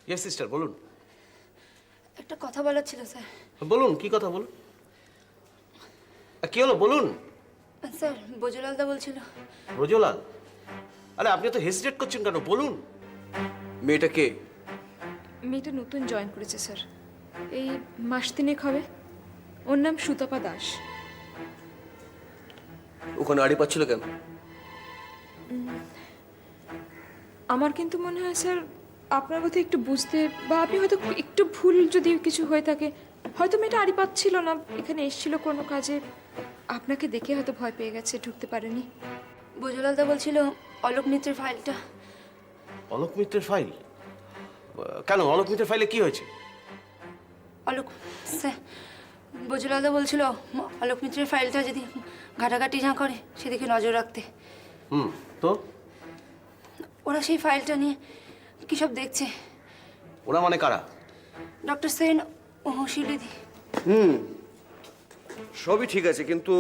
Yes sister, বলুন। একটা কথা বলার ছিল স্যার। বলুন, কি কথা বলুন। কি হলো বলুন। স্যার, বজলালদা বলছিল। ব্রজলাল? আরে আপনি তো হেজিটেট করছেন কেন, বলুন। মেয়েটা কে? মেয়েটা নতুন জয়েন করেছে স্যার, এই মাস তিনেক হবে। ওর নাম সুতপা দাস। ওখানে আড়ি পাচ্ছিল কেন? আমার কিন্তু মনে হয় স্যার, আপনার কথা একটু বুঝতে বা আপনি হয়তো একটু ভুল যদি কিছু হয়ে থাকে, হয়তো মেয়েটা আড়ি পাচ্ছিল না, এখানে এসেছিল কোনো কাজে, আপনাকে দেখে হয়তো ভয় পেয়ে গেছে, ঢুকতে পারেনি। বজলালদা বলছিল অলোক মিত্রের ফাইলটা। অলোক মিত্রের ফাইল? কেন, অলোক মিত্রের ফাইলে কি হয়েছে? অলোক স্যার, বজলালদা বলছিল অলোক মিত্রের ফাইলটা যদি ঘাটাঘাটি না করে সেদিকে নজর রাখতে। তো ওরা সেই ফাইলটা নিয়ে কী সব দেখছে। ওরা মানে কারা? ডক্টর সেন ও শিলিদি। সবই ঠিক আছে, কিন্তু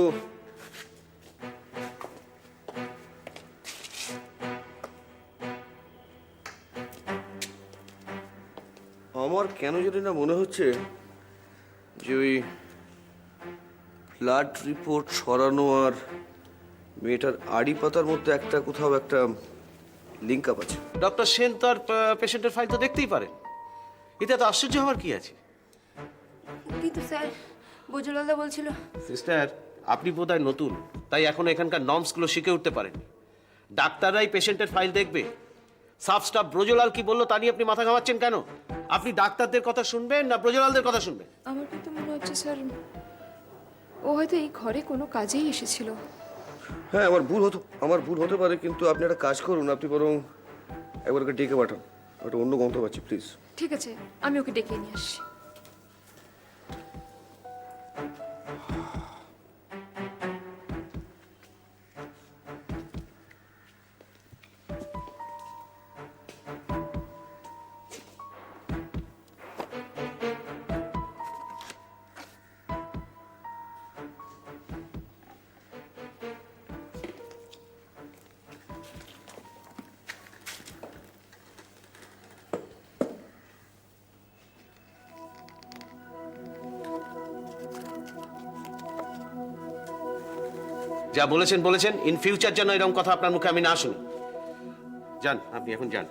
আমার কেন জানি না মনে হচ্ছে যে ওই ব্লাড রিপোর্ট সরানো আর মেয়েটার আড়ি পাতার মধ্যে একটা কোথাও একটা লিঙ্ক আপ আছে। ডক্টর সেন তো আর পেশেন্টের ফাইল তো দেখতেই পারেন, এতে এত আশ্চর্য হওয়ার কি আছে? কিন্তু স্যার, বজলালদা বলছিল। সিস্টার, আপনি বোধহয় নতুন, তাই এখন এখানকার নর্মসগুলো শিখে উঠতে পারেন। ডাক্তাররাই পেশেন্টের ফাইল দেখবে। সাফ স্টাফ ব্রজলাল কি বললো তা নিয়ে আপনি মাথা ঘামাচ্ছেন কেন? আপনি ডাক্তারদের কথা শুনবেন না ব্রজলালদের কথা শুনবেন? আমার কিন্তু মনে হচ্ছে স্যার, ও হয়তো এই ঘরে কোনো কাজেই এসেছিল। হ্যাঁ, আমার ভুল হতে পারে, কিন্তু আপনি একটা কাজ করুন, আপনি বরং একবার ওকে ডেকে পাঠান। একটা অন্য গন্ধ পাচ্ছি, প্লিজ। ঠিক আছে, আমি ওকে ডেকে নিয়ে আসছি। যা বলেছেন বলেছেন, ইন ফিউচার যেন এরকম কথা আপনার মুখে আমি না শুনি। যান, আপনি এখন যান।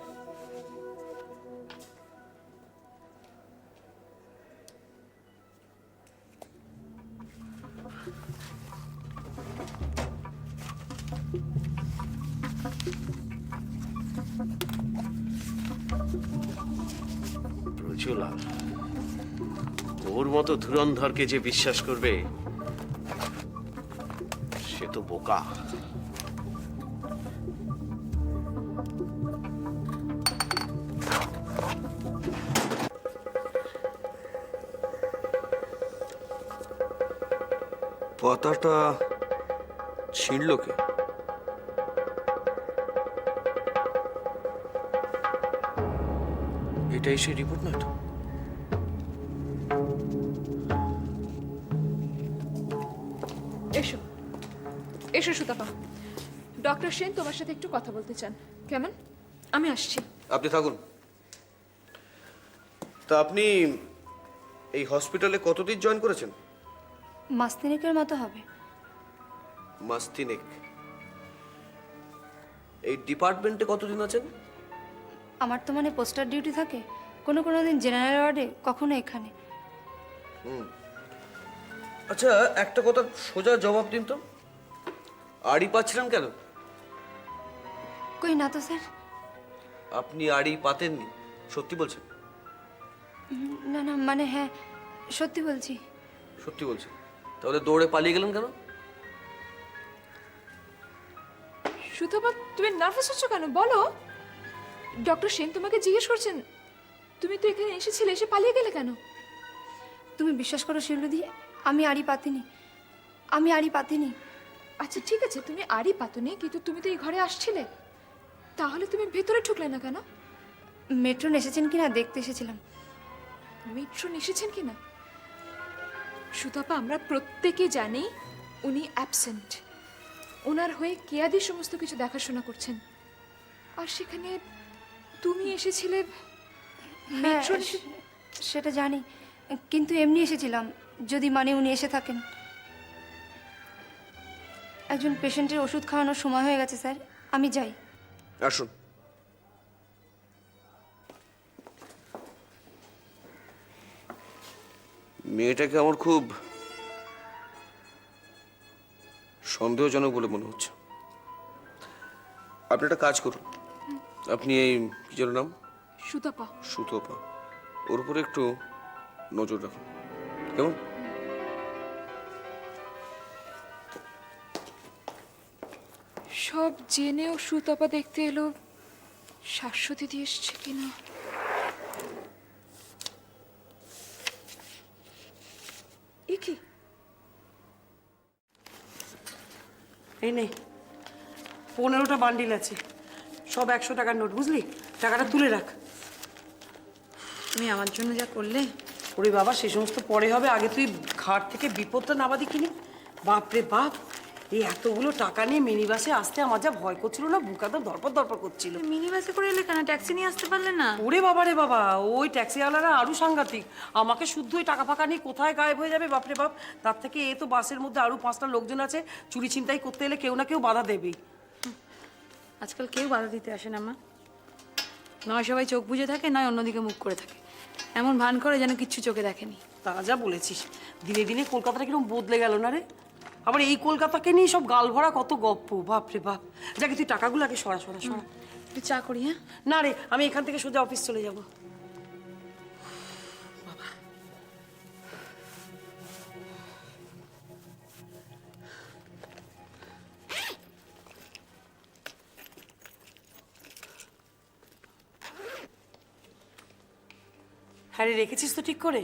ব্রজলাল, ওর মতো ধুরন্ধরকে যে বিশ্বাস করবে সে তো বোকা। পাতাটা ছিঁড়ল কে? এটাই সেই রিপোর্ট নয় তো? এসো এসো সুতপা, ডক্টর সেন তোমার সাথে একটু কথা বলতে চান। কেমন? আমি আসছি। আপনি থাকুন। তা আপনি এই হসপিটালে কতদিন জয়েন করেছেন? মাস তিনেকের মতো হবে। মাস তিনেক। এই ডিপার্টমেন্টে কতদিন আছেন? আমার তো মানে পোস্টার ডিউটি থাকে, কোনো কোনো দিন জেনারেল ওয়ার্ডে, কখনো এখানে। আচ্ছা, একটা কথা সোজা জবাব দিন তো, আড়ি পাচ্ছিলেন কেন? কই না তো স্যার। আপনি আড়ি পাতেননি, সত্যি বলছেন? না না, মানে হ্যাঁ, সত্যি বলছি। সত্যি বলছেন? তাহলে দৌড়ে পালিয়ে গেলেন কেন? সুতপা, তুমি নার্ভাস হচ্ছ কেন বলো? ডক্টর সেন তোমাকে জিজ্ঞেস করছেন, তুমি তো এখানে এসেছিলে, এসে পালিয়ে গেলে কেন? তুমি বিশ্বাস করো শিলুদি, আমি আড়ি পাতিনি, আমি আড়ি পাতিনি। আচ্ছা ঠিক আছে, তুমি আড়ি পাতনি, কিন্তু তুমি তো এই ঘরে আসছিলে, তাহলে তুমি ভেতরে ঢুকলে না কেন? মেট্রন এসেছেন কিনা দেখতে এসেছিলাম। মেট্রন এসেছেন কিনা? সুতপা, আমরা প্রত্যেকে জানি উনি অ্যাবসেন্ট। ওনার হয়ে কেয়াদি সমস্ত কিছু দেখাশোনা করছেন, আর সেখানে তুমি এসেছিলে। হ্যাঁ মেট্রো নিতে- সেটা জানি, কিন্তু এমনি এসেছিলাম, যদি মানে উনি এসে থাকেন। একজন পেশেন্টের ওষুধ খাওয়ানোর সময় হয়ে গেছে স্যার, আমি যাই। আসুন। মেয়েটাকে আমার খুব সন্দেহজনক বলে মনে হচ্ছে। আপনি একটা কাজ করুন, আপনি এই কি যেন নাম, সুতপা। সুতপা, ওর উপরে একটু নজর রাখুন, কেমন? সব জেনেও সুতপা দেখতে এলো, শাশ্বতী দিয়ে এসছে কিনা। এ কি? এই নে, 15টা বান্ডিল আছে, সব 100 টাকার নোট, বুঝলি? টাকাটা তুলে রাখ। তুমি আমার জন্য যা করলে। ওরে বাবা, সে সমস্ত পরে হবে, আগে তুই ঘাট থেকে বিপদটা নাবা দেখিনি। বাপরে বাপ, এই এতগুলো টাকা নিয়ে মিনি বাসে আসতে আমার যা ভয় করছিল না, বুক একদম ধরপড় ধরপড় করছিল। মিনি বাসে করে এলে কেন? ট্যাক্সি নিয়ে আসতে পারলে না? ওরে বাবা রে বাবা, ওই ট্যাক্সিওয়ালারা আরো সাংঘাতিক। আমাকে শুদ্ধ ওই টাকা ফাঁকা নিয়ে কোথায় গায়েব হয়ে যাবে, বাপরে বাপ। তার থেকে এ তো বাসের মধ্যে আরো 5টা লোকজন আছে, চুরি ছিনতাই করতে এলে কেউ না কেউ বাধা দেবেই। আজকাল কেউ বাধা দিতে আসে না মা। নয় সবাই চোখ বুজে থাকে, নয় অন্যদিকে মুখ করে থাকে, এমন ভান করে যেন কিচ্ছু চোখে দেখেনি। তা যা বলেছিস, দিনে দিনে কলকাতাটা কিরকম বদলে গেল না রে। আবার এই কলকাতাকে নিয়ে সব গাল ভরা কত গপ্প, বাপরে বাপ। যাকে তুই টাকাগুলো আগে সরা সরা সরা। একটু চা করি, হ্যাঁ? না রে, আমি এখান থেকে সোজা অফিস চলে যাব। হ্যাঁ রে, রেখেছিস তো ঠিক করে?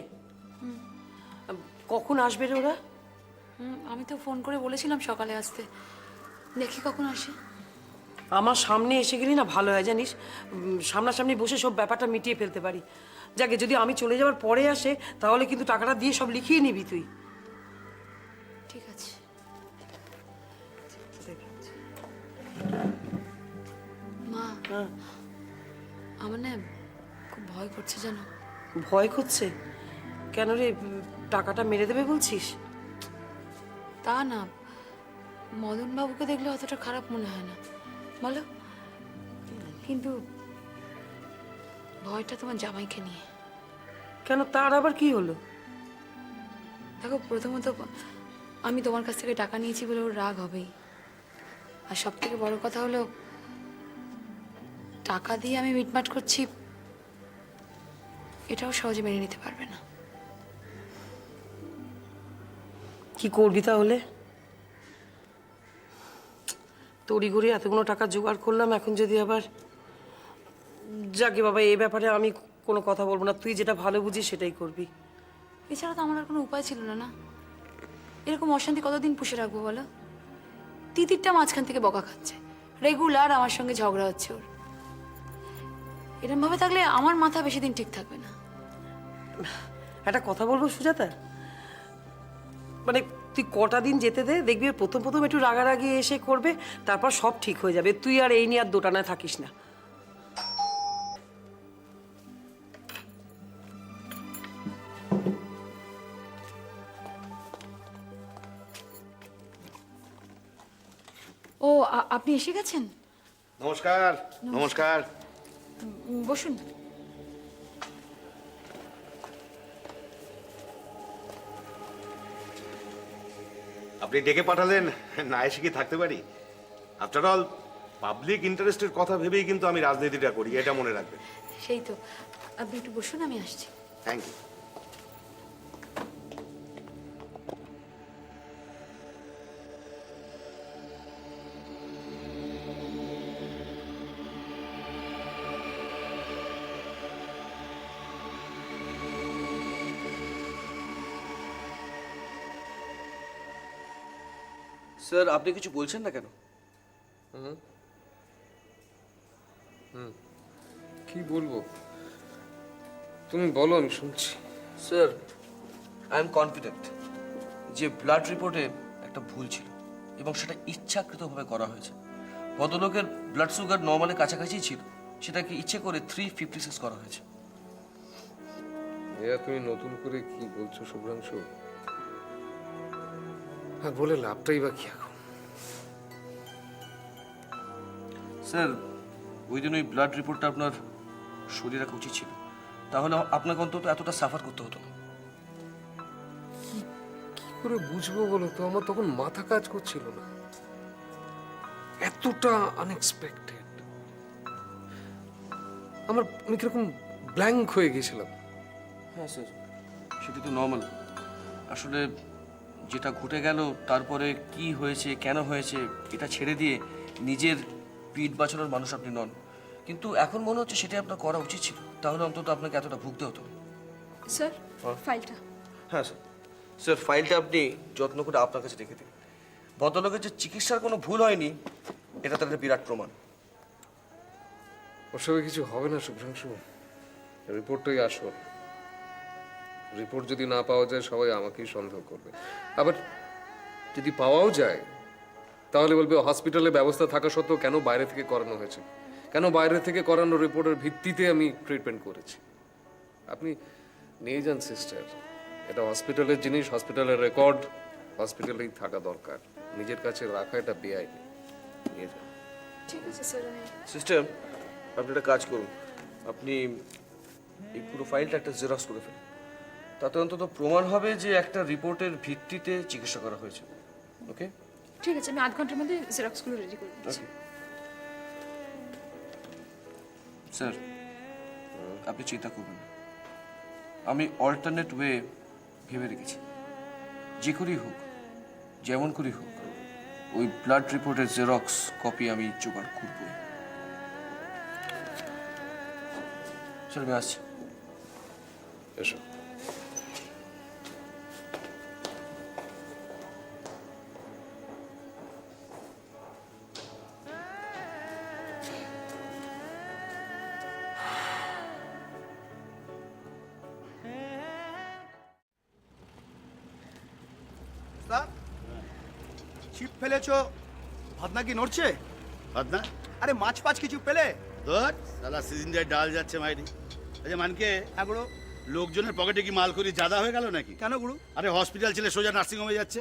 কখন আসবে রে ওরা? আমি তো ফোন করে বলেছিলাম সকালে আসতে, দেখি কখন আসে। আমার সামনে এসে গেলি না ভালো হয়, জানিস? সামনাসামনি বসে সব ব্যাপারটা মিটিয়ে ফেলতে পারি। যাকে যদি আমি চলে যাওয়ার পরে আসে, তাহলে কিন্তু টাকাটা দিয়ে সব লিখিয়ে নিবি তুই। ঠিক আছে। মা, হ্যাঁ। আমার না খুব ভয় করছে জানো। ভয় করছে কেন রে? টাকাটা মেরে দেবে বলছিস? তা না, মদন বাবুকে দেখলে অতটা খারাপ মনে হয় না, বলো? কিন্তু ভয়টা তোমার জামাইকে নিয়ে। কেন, তার আবার কি হলো? দেখো, প্রথমত আমি তোমার কাছ থেকে টাকা নিয়েছি বলে ওর রাগ হবেই, আর সব থেকে বড় কথা হলো টাকা দিয়ে আমি মিটমাট করছি, এটাও সহজে মেনে নিতে পারবে না। কি করবি তাহলে? তড়িঘড়ি এতগুলো টাকা জোগাড় করলাম, এখন যদি আবার... যাকে বাবা, এই ব্যাপারে আমি কোনো কথা বলবো না, তুই যেটা ভালো বুঝিস সেটাই করবি। এছাড়া তো আমার আর কোনো উপায় ছিল না। না, এরকম অশান্তি কতদিন পুষে রাখবো বলো? তিতিরটা মাঝখান থেকে বকা খাচ্ছে, রেগুলার আমার সঙ্গে ঝগড়া হচ্ছে ওর। এরকম ভাবে থাকলে আমার মাথা বেশি দিন ঠিক থাকবে না। একটা কথা বলবো সুজাতা, মানে তুই কটা দিন যেতে দে, দেখবি প্রথম প্রথম একটু রাগারাগি এসে করবে, তারপর সব ঠিক হয়ে যাবে। তুই আর এই নিয়ে আর দোটানায় থাকিস না। ও, আপনি এসে গেছেন? নমস্কার। নমস্কার। বসুন। আপনি ডেকে পাঠালেন, না এসে কি থাকতে পারি? আফটার অল পাবলিক ইন্টারেস্টের কথা ভেবেই কিন্তু আমি রাজনীতিটা করি, এটা মনে রাখবেন। সেই তো, আপনি একটু বসুন, আমি আসছি। Thank you. স্যার, আপনি কিছু বলছেন না কেন? কি বলবো? তুমি বলো, আমি শুনছি। স্যার, আই এম কনফিডেন্ট যে ব্লাড রিপোর্টে একটা ভুল ছিল এবং সেটা ইচ্ছাকৃতভাবে করা হয়েছে। ভদ্রলোকের ব্লাড সুগার নর্মালের কাছাকাছি ছিল, সেটাকে ইচ্ছে করে 356 করা হয়েছে। এরা তুমি নতুন করে কি বলছো শুভ্রাংশু? আর বলে লাভটাই বা কি এখন? স্যার ওই দিন ওই ব্লাড রিপোর্টটা আপনার শরীরে রাখা উচিত ছিল, তাহলে আপনাকে অন্তত এতটা সাফার করতে হতো না। কি করে বুঝবো বলো তো, আমার তখন মাথা কাজ করছিল না, এতটা আনএক্সপেক্টেড। আমি কিরকম ব্ল্যাঙ্ক হয়ে গেছিলাম। হ্যাঁ স্যার, সেটা তো নর্মাল। আসলে যেটা ঘটে গেল তারপরে কি হয়েছে কেন হয়েছে এটা ছেড়ে দিয়ে নিজের পিঠ বাঁচানোর মানুষ আপনি নন, কিন্তু এখন মনে হচ্ছে সেটাই আপনার করা উচিত ছিল, তাহলে অন্তত আপনাকে এতটা ভুগতে হতো না। স্যার ফাইলটা। হ্যাঁ স্যার, স্যার ফাইলটা আপনি যত্ন করে আপনার কাছে রেখে দিন। ভদ্রলোকের যে চিকিৎসার কোনো ভুল হয়নি এটা তার একটা বিরাট প্রমাণ। ওসবে কিছু হবে না শুভ্রাংশু, রিপোর্টটাই আসল। রিপোর্ট যদি না পাওয়া যায় সবাই আমাকেই সন্দেহ করবে, আবার যদি পাওয়াও যায় তাহলে বলবে হসপিটালে ব্যবস্থা থাকা সত্ত্বেও কেন বাইরে থেকে করানো হয়েছে, কেন বাইরে থেকে করানো রিপোর্টের ভিত্তিতে আমি ট্রিটমেন্ট করেছি। আপনি নিয়ে যান সিস্টার, এটা হসপিটালের জিনিস, হসপিটালের রেকর্ড হসপিটালেই থাকা দরকার, নিজের কাছে রাখা এটা বেআইনি। নিয়ে যান। ঠিক আছে স্যার, আমি সিস্টেম, আপনি একটা কাজ করুন, আপনি এই পুরো ফাইলটা একটা জেরক্স করে ফেলুন, তাতে অন্তত প্রমাণ হবে যে একটা রিপোর্টের ভিত্তিতে চিকিৎসা করা হয়েছে। ওকে ঠিক আছে, আমি 8 ঘন্টার মধ্যে জেরক্সগুলো রেডি করে দিচ্ছি। ওকে স্যার, আপনি চিন্তা করবেন না। আমি অল্টারনেট ওয়ে ভেবে রেখেছি, যে করেই হোক যেমন করেই হোক ওই ব্লাড রিপোর্টের জেরক্স কপি আমি জোগাড় করবই। স্যার আমি আসছি। এসো। ছিপ ফেলেছো, ভাবনা কি নড়ছে? ভাবনা আরে মাছ ফাছ কিছু পেলে? ধর সালা সিজনটায় ডাল যাচ্ছে মাইরি। আচ্ছা মানকে হ্যাঁ গুরু। লোকজনের পকেটে কি মাল করি জাদা হয়ে গেল নাকি? কেন গুরু? আরে হসপিটাল ছেলে সোজা নার্সিং হোমে যাচ্ছে।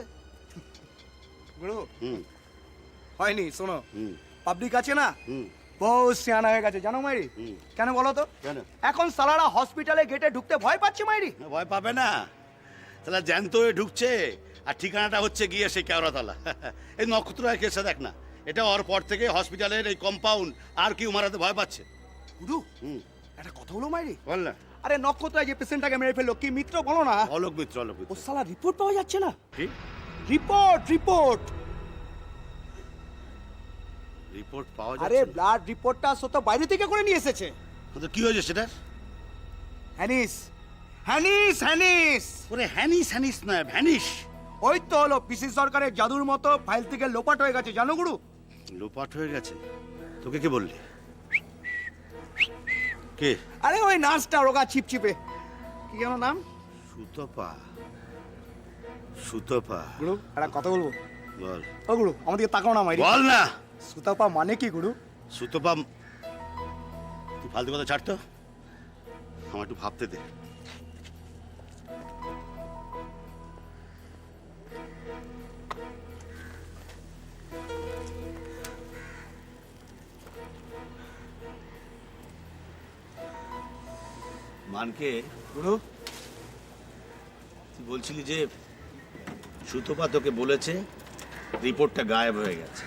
গুরু হুম হয়নি, শোনো, হুম পাবলিক আছে না হুম বহু সিয়ানা হয়ে গেছে জানো মাইরি। হুম। কেন বলো তো? কেন? এখন সালারা হসপিটালে গেটে ঢুকতে ভয় পাচ্ছে মাইরি। ভয় পাবে না, তাহলে জ্যান্ত হয়ে ঢুকছে আর ঠিকানাটা হচ্ছে গিয়ে সেই কেওড়াতলা। এই নক্ষত্র কেসে দেখ না, এটা ওর পর থেকে হসপিটালের এই কম্পাউন্ড আর কেউ মারাতে ভয় পাচ্ছে। গুরু হুম একটা কথা হলো মাইরি। বল না। আরে নক্ষত্র যে পেশেন্টটাকে মেরে ফেললো কি মিত্র বলো না, অলোক মিত্র, অলোক ও মিত্র। সালা রিপোর্ট পাওয়া যাচ্ছে না। কি রিপোর্ট রিপোর্ট রিপোর্ট পাওয়া আরে যাচ্ছে? ব্লাড রিপোর্টটা সত্য বাইরে থেকে করে নিয়ে এসেছে। তো কি হয়েছে সেটা? হ্যানিস হ্যানিস হ্যানিস ওরে হ্যানিস হ্যানিস নয়, ভ্যানিশ। ওই তো হলো পিসি সরকারের জাদুর মতো ফাইল থেকে লোপাট হয়ে গেছে জানো গুরু। লোপাট হয়ে গেছে? তোকে কে বললি? কে? আরে ওই নার্সটা রোগা ছিপছিপে, কি যেন নাম? সুতপা। সুতপা। গুরু একটা কথা বলবো? বল। ও গুরু আমাদেরকে তাকাও না মাইরি। বল না। সুতাপা মানে কি গুরু? সুতপা, তুই ফালতু কথা ছাড় তো, আমার একটু ভাবতে দে। মানকে গুরু তুই বলছিলি যে সুতপা তোকে বলেছে রিপোর্টটা গায়েব হয়ে গেছে।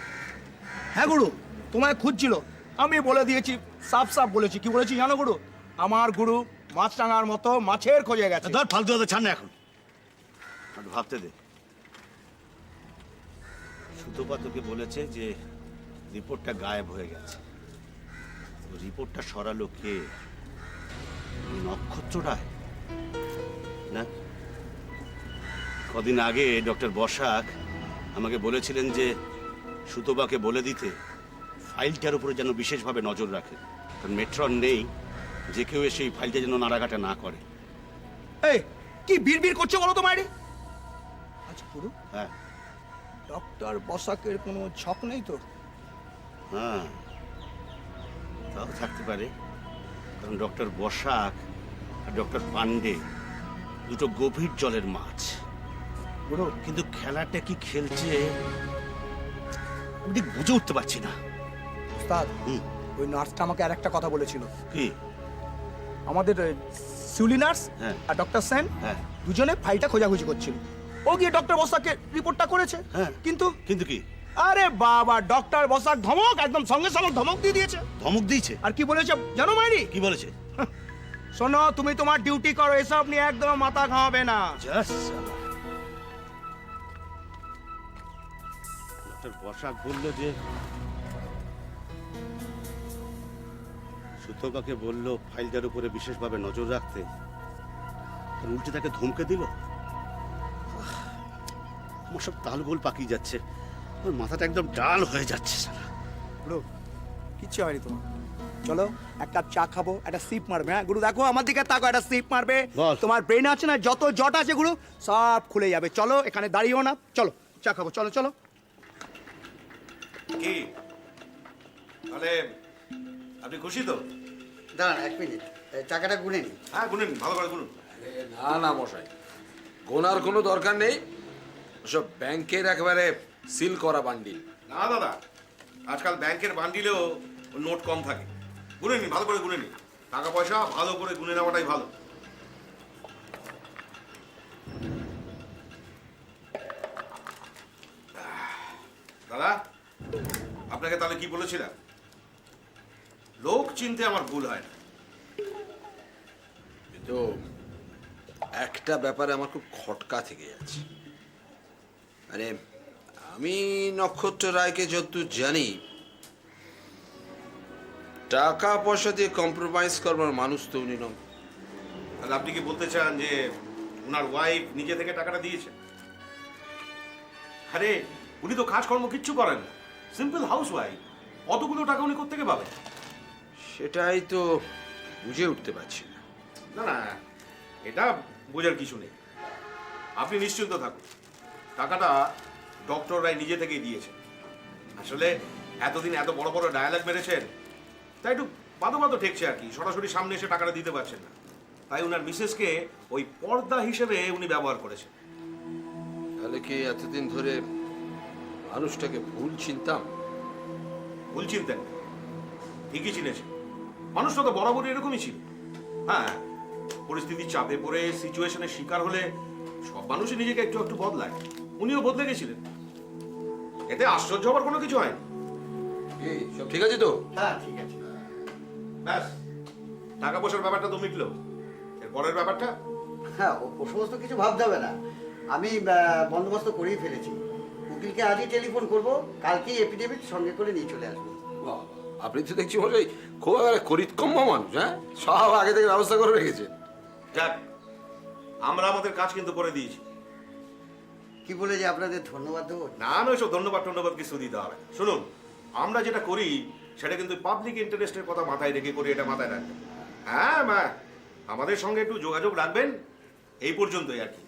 হ্যাঁ গুরু, তোমায় খুঁজছিল, আমি বলে দিয়েছি, সাফ সাফ বলেছি। কি বলেছি জানো গুরু? আমার গুরু মাছ টাঙার মতো মাছের খোঁজে গেছে। ধর ফালতু কথা ছাড় না এখন, একটু ভাবতে দে। সুতপা তোকে বলেছে যে রিপোর্টটা গায়েব হয়ে গেছে, রিপোর্টটা সরালো কে? নক্ষত্ররায় না? কদিন আগে ডক্টর বসাক আমাকে বলেছিলেন যে সুতপাকে বলে দিতে ফাইলটার উপরে যেন বিশেষভাবে নজর রাখে, কারণ মেট্রন নেই, যে কেউ এসে এই ফাইলটা যেন নাড়াঘাটা না করে। এই কি বিড়বিড় করছে বলো তো মাইরি? আচ্ছা গুরু, হ্যাঁ ডক্টর বসাকের কোনো ছক নেই তো? হ্যাঁ, তাও থাকতে পারে, কারণ ডক্টর বসাক আর ডক্টর পান্ডে দুটো গভীর জলের মাছ, গুরু কিন্তু খেলাটা কি খেলছে আমি ঠিক বুঝে উঠতে পারছি না। উস্তাদ, ওই নার্সটা আমাকে আর একটা কথা বলেছিল। কি? আমাদের সিউলি নার্স হ্যাঁ। আর ডক্টর সেন হ্যাঁ। দুজনে ফাইলটা খোঁজাখুঁজি করছিল। ও গিয়ে ডক্টর বসাককে রিপোর্টটা করেছে। হ্যাঁ। কিন্তু কিন্তু কি? আরে বাবা, ডক্টর বসাক ধমক, একদম সঙ্গে সঙ্গে ধমক দিয়ে দিয়েছে। ধমক দিয়েছে? আর কি বলেছে জানো মাইরি? কি বলেছে? শোনো, তুমি তোমার ডিউটি করো, এসব নিয়ে একদম মাথা ঘামাবে না। ডক্টর বসাক বললো যে সুতপাকে বললো ফাইলটার উপরে বিশেষভাবে নজর রাখতে, আর উল্টে তাকে ধমকে দিল। আমার সব তালগোল পাকিয়ে যাচ্ছে, আমার মাথাটা একদম ডাল হয়ে যাচ্ছে সালা। গুরু, কিচ্ছু হয়নি তোমার। চলো এক কাপ চা খাবো, একটা সিপ মারবে। হ্যাঁ গুরু, দেখো আমার দিকে তাকো, একটা সিপ মারবে। বল। তোমার ব্রেন আছে না, যত জট আছে গুরু সব খুলে যাবে। চলো, এখানে দাঁড়িয়েও না, চলো চা খাবো, চলো চলো। কি তাহলে আপনি খুশি তো? দাঁড়ান 1 মিনিট, টাকাটা গুনে নি। হ্যাঁ, গুনুন, ভালো করে গুনুন। না না মশাই, গোনার কোনো দরকার নেই, সব ব্যাংকের একেবারে সিল করা বান্ডিল। না দাদা, আজকাল ব্যাংকের বান্ডিলেও নোট কম থাকে। গুনে নিন, ভালো করে গুনে নিন। টাকা পয়সা ভালো করে গুনে নেওয়াটাই ভালো। দাদা, আপনাকে তাহলে কি বলেছিলাম? লোক চিনতে আমার ভুল হয় না। কিন্তু একটা ব্যাপারে আমার খুব খটকা থেকে যাচ্ছে। মানে আমি নক্ষত্র রায়কে যতদূর জানি, টাকা পয়সা দিয়ে কম্প্রোমাইজ করবার মানুষ তো উনি নন। তাহলে আপনি কি বলতে চান যে ওনার ওয়াইফ নিজে থেকে টাকাটা দিয়েছে? আরে উনি তো কাজকর্ম কিচ্ছু করেন না, সিম্পল হাউস ওয়াইফ। অতগুলো টাকা উনি কোত্থেকে পাবেন? সেটাই তো বুঝে উঠতে পারছি না। না না, এটা বোঝার কিছু নেই। আপনি নিশ্চিন্ত থাকুন, টাকাটা ডক্টর রায় নিজে থেকেই দিয়েছে। আসলে এতদিন এত বড় বড় ডায়ালগ মেরেছেন, তাই একটু বাদো বাদো ঠেকছে আর কি। সরাসরি সামনে এসে টাকাটা দিতে পারছেন না, তাই উনার মিসেসকে ওই পর্দা হিসেবে উনি ব্যবহার করেছেন। তাহলে কি এতদিন ধরে মানুষটাকে ভুল চিনতাম? ভুল চিনতেন না, ঠিকই চিনেছেন। মানুষটা তো বরাবরই এরকমই ছিল। হ্যাঁ, পরিস্থিতির চাপে পড়ে সিচুয়েশনের শিকার হলে সব মানুষই নিজেকে একটু একটু বদলায়। উনিও বদলে গেছিলেন, এতে আশ্চর্য হবার কোনো কিছু হয়নি। কি সব ঠিক আছে তো? হ্যাঁ ঠিক আছে। ব্যাস, টাকা পয়সার ব্যাপারটা তো মিটলো। এর পরের ব্যাপারটা? হ্যাঁ, ও সমস্ত কিছু ভাবতে হবে না, আমি বন্দোবস্ত করেই ফেলেছি। উকিলকে আজই টেলিফোন করব, কালকেই এফিডেভিট সঙ্গে করে নিয়ে চলে আসবো। বাহ, আপনি তো দেখছি মশাই খুব একেবারে করিতকম্মা মানুষ। হ্যাঁ, সব আগে থেকে ব্যবস্থা করে রেখেছেন। যাক, আমরা আমাদের কাজ কিন্তু করে দিয়েছি। কি বলে যে আপনাদের ধন্যবাদ দেবো? না না, ওইসব ধন্যবাদ টন্যবাদ কিছু দিতে হবে। শুনুন, আমরা যেটা করি সেটা কিন্তু পাবলিক ইন্টারেস্টের কথা মাথায় রেখে করি, এটা মাথায় রাখবেন। হ্যাঁ মা, আমাদের সঙ্গে একটু যোগাযোগ রাখবেন, এই পর্যন্তই আর কি।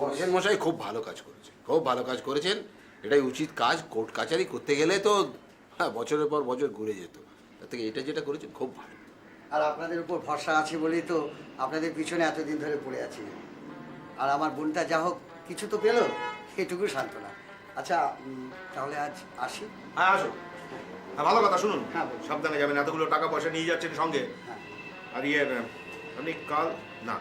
করেছেন মশাই, খুব ভালো কাজ করেছেন, খুব ভালো কাজ করেছেন। এটাই উচিত কাজ। কোর্ট কাচারি করতে গেলে তো হ্যাঁ বছরের পর বছর ঘুরে যেত, তার থেকে এটা যেটা করেছেন খুব ভালো। আর আপনাদের উপর ভরসা আছে বলেই তো আপনাদের পিছনে এতদিন ধরে পড়ে আছি। আর আমার বোনটা যা হোক কিছু তো পেলো, এটুকু সান্ত্বনা। আচ্ছা, তাহলে আজ আসি। হ্যাঁ আসো। হ্যাঁ, ভালো কথা। শুনুন, হ্যাঁ, বলুন। সাবধানে যাবেন, এতগুলো টাকা পয়সা নিয়ে যাচ্ছেন সঙ্গে। হ্যাঁ। আর আপনি কাল না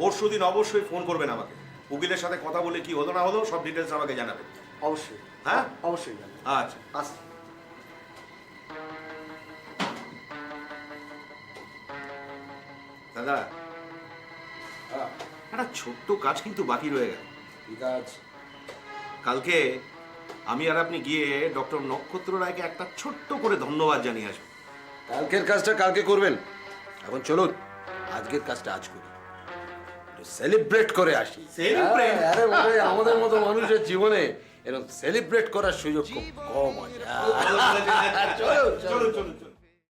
পরশুদিন অবশ্যই ফোন করবেন আমাকে। উকিলের সাথে কথা বলে কি হলো না হলো সব ডিটেলস আমাকে জানাবেন। অবশ্যই। হ্যাঁ অবশ্যই জানাবো। আচ্ছা। আসি। দাদা, একটা ছোট্ট কাজ কিন্তু বাকি রয়ে গেল। ঠিক আছে, কালকে আমি আর আপনি গিয়ে ডক্টর নক্ষত্র রায়কে একটা ছোট্ট করে ধন্যবাদ জানিয়ে আসবো। কালকের কাজটা কালকে করবেন, এখন চলুন আজকের কাজটা আজ করি, সেলিব্রেট করে আসি। Celebrate? আরে মশাই, আমাদের মতো মানুষের জীবনে এরকম সেলিব্রেট করার সুযোগ খুব কম আছে। চলুন চলুন চলুন।